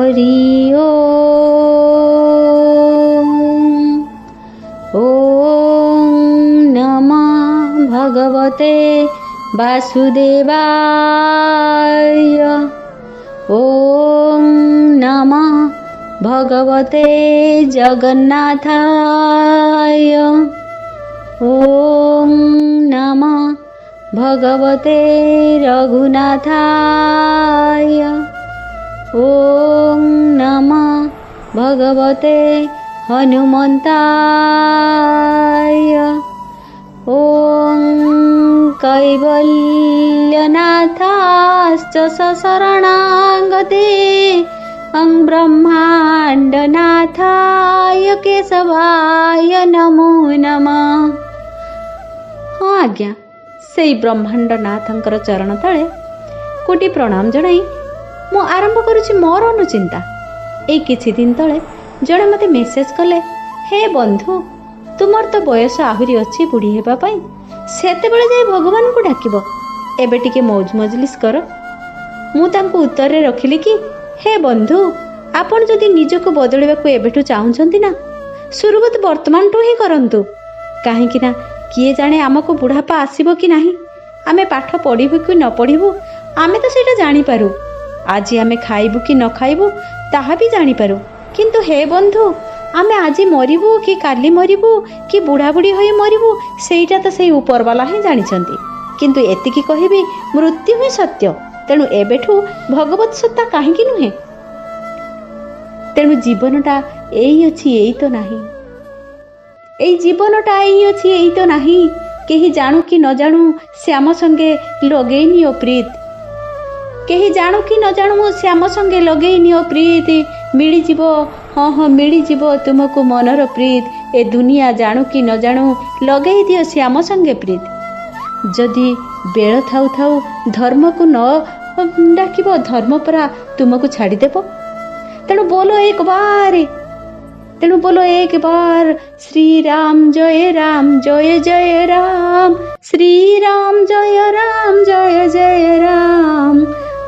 हरि ओम नमः भगवते वासुदेवाय। ओम नमः भगवते जगन्नाथाय। ओम नमः भगवते रघुनाथाय। ओम नमः भगवते हनुमन्ताय। ओम कैवल्यनाथाश्च शरणागते अं ब्रह्मांडनाथाय केशवाय नमो नमः। हाँ आज्ञा, से ब्रह्मांडनाथंकर चरण तले कोटि प्रणाम जणाई मु आरंभ करुछि मोर अनुचिंता। एई किछि दिन तले जड़े मते मेसेज कले, हे बंधु तुमर तो बयस आहुरी अच्छी बुढ़ी हेबा पाई, सेते बेले जाई भगवान को डाकिब, एबे टिके मौज मजलिस कर। मु तांको उत्तर रे रखिली कि हे बंधु आपण जदि निजको बदलिबाकू एबेठू चाहुछंती ना, शुरुआत वर्तमान टू ही करंतु। काहेकि ना किए जाने आमको बुढ़ापा आसीबो कि नाही, आमे पाठ पढ़िबु कि न पढ़िबु आमे तो सेटा जानि पारू। आज आमे खाइबु कि न खाइबु ताहा भी जानि पारू, किंतु हे बंधु आमे आज मरिबु कि काली मरिबु कि बुढ़ा बुढ़ी होई मरिबु सेटा तो सेई ऊपर वाला ही जानिछंती। किंतु एतिकी कहिबी मृत्यु ही सत्य, तेणु एबेठू भगवत सत्ता काहेकि नुहे। तेणु जीवनटा एई अछि एई तो नाही, एई जीवनटा एई अछि एई तो नाही। केही जानू कि न जानू श्याम संगे लगेई नियो प्रीत, केही जानू कि न जानू श्याम संगे लगेई नियो प्रीत। मिली जीवो हाँ हाँ मिली जीवो तुमको मनर प्रीत, ए दुनिया जानू कि न जानू लगेई दियो श्याम संगे प्रीत। जदि बेल थाउ थाउ धर्म को न डाकिबो, धर्म परा तुमको छाड़ी देबो। तेणु बोलो एक बार, तेणु बोलो एक बार श्री राम जय जय राम, श्री राम जय जय राम।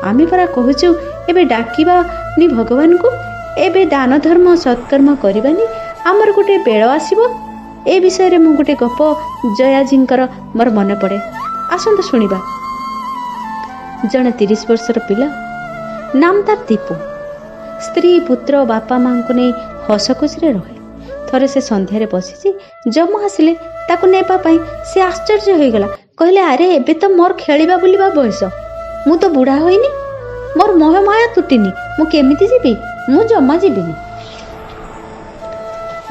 आमे परा कहूचु एबे डाकिबा नि भगवान को, एबे दान धर्म सत्कर्म करबानी आमर गोटे बेल आसीबो। ए विषय रे मु गोटे गप जयाजींकर मोर मन पड़े, आसंत शुणिबा। जने 30 वर्षर पिला, नाम तार दीपू, स्त्री पुत्र बापा माँ को नहीं हस खुशी रहे। थरे से संध्यारे बसी जम आसिले ताकू नेबा पई से आश्चर्य हो गला। कहले अरे एबे तो मोर खेलिबा बुलिबा बयस, मु तो बुढ़ा होइनी, मोर मोह माया तुटिनी, मु केमिति जीबी, मु जमा जीबिनी।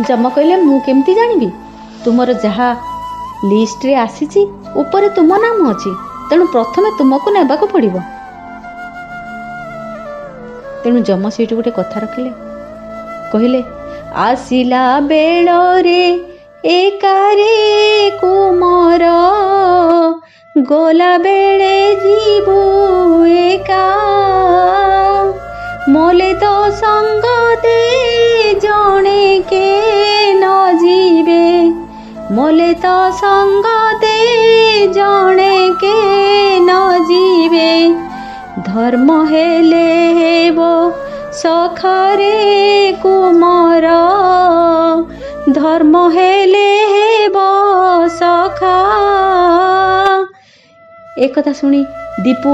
जम कहले मु केमिति जानिबी, तुमर जहा लिस्ट रे आसीची ऊपर तुम नाम अछि, तेणु प्रथमे तुमको नेबाको पड़िबो। तेणु जम सेठी गोटे कथा रखिले, कहले आसिला बेल रे एकारे कुमार, गोला बेले जीवो एका, मोले तो संग दे जणे के न जीवे, मोले तो संग दे जणे के न जीवे। धर्म हेले हेबो सखारे कुमार, धर्म हेले हेबो सखा। एक कथा सुनी दीपू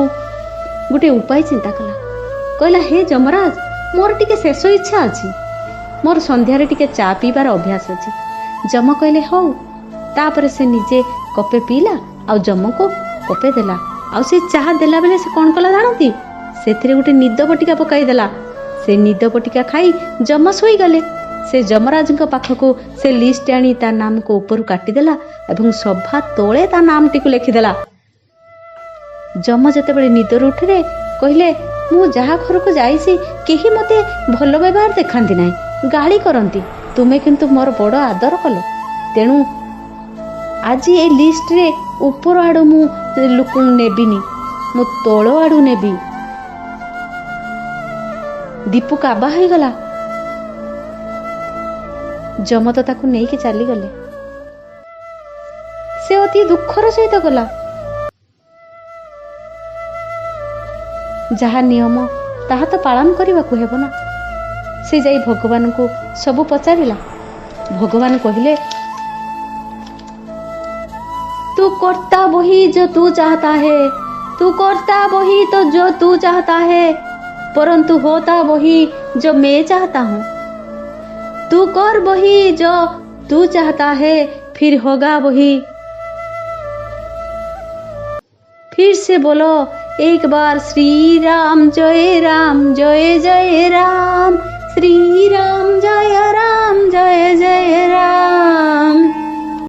गोटे उपाय चिंता कला। कहला हे जमराज मोर टिके शेष इच्छा अछि, मोर संध्यारे टिके चा पीबार अभ्यास अछि। जम कहले हौ। तापर से निजे कपे पीला आ जम को कपे देला। आ से चाहा देला बेले से कौन कला जानती, सेथिरे गोटे निद बटिका पकाई देला। से निद बटिका खाई जम सोई गले। से जमराज पाखक से लिस्ट आनी ता नाम को ऊपर काटिदेला एवं सभा तोले ता नाम टी लिखिदेला। जम जेतेबेले निदर उठिले कहले मु जहा घर को जाइसी केही मते भल व्यवहार देखांती नाही, गाली करंती, तुमे किंतु मोर बड़ आदर कलो। तेणु आज ए लिस्ट रे ऊपर आड़ू मु लोक नेबिनी, मु तोल आड़ू नेबी। दीपू काबा हो गला। जम तो ताकू नहीं कि चली गले। से अति दुखर सहित गला। जहा नियम ताहा तो पालन करने को हेब ना। से जाई भगवान को सबू पचारिला। भगवान कहले, तू करता वही जो तू चाहता है, तू करता वही तो जो तू चाहता है, परंतु होता वही जो मैं चाहता हूँ। तू कर वही जो तू चाहता है, फिर होगा वही। फिर से बोलो एक बार, श्री राम जय राम जय जय राम, श्री राम जय जय राम।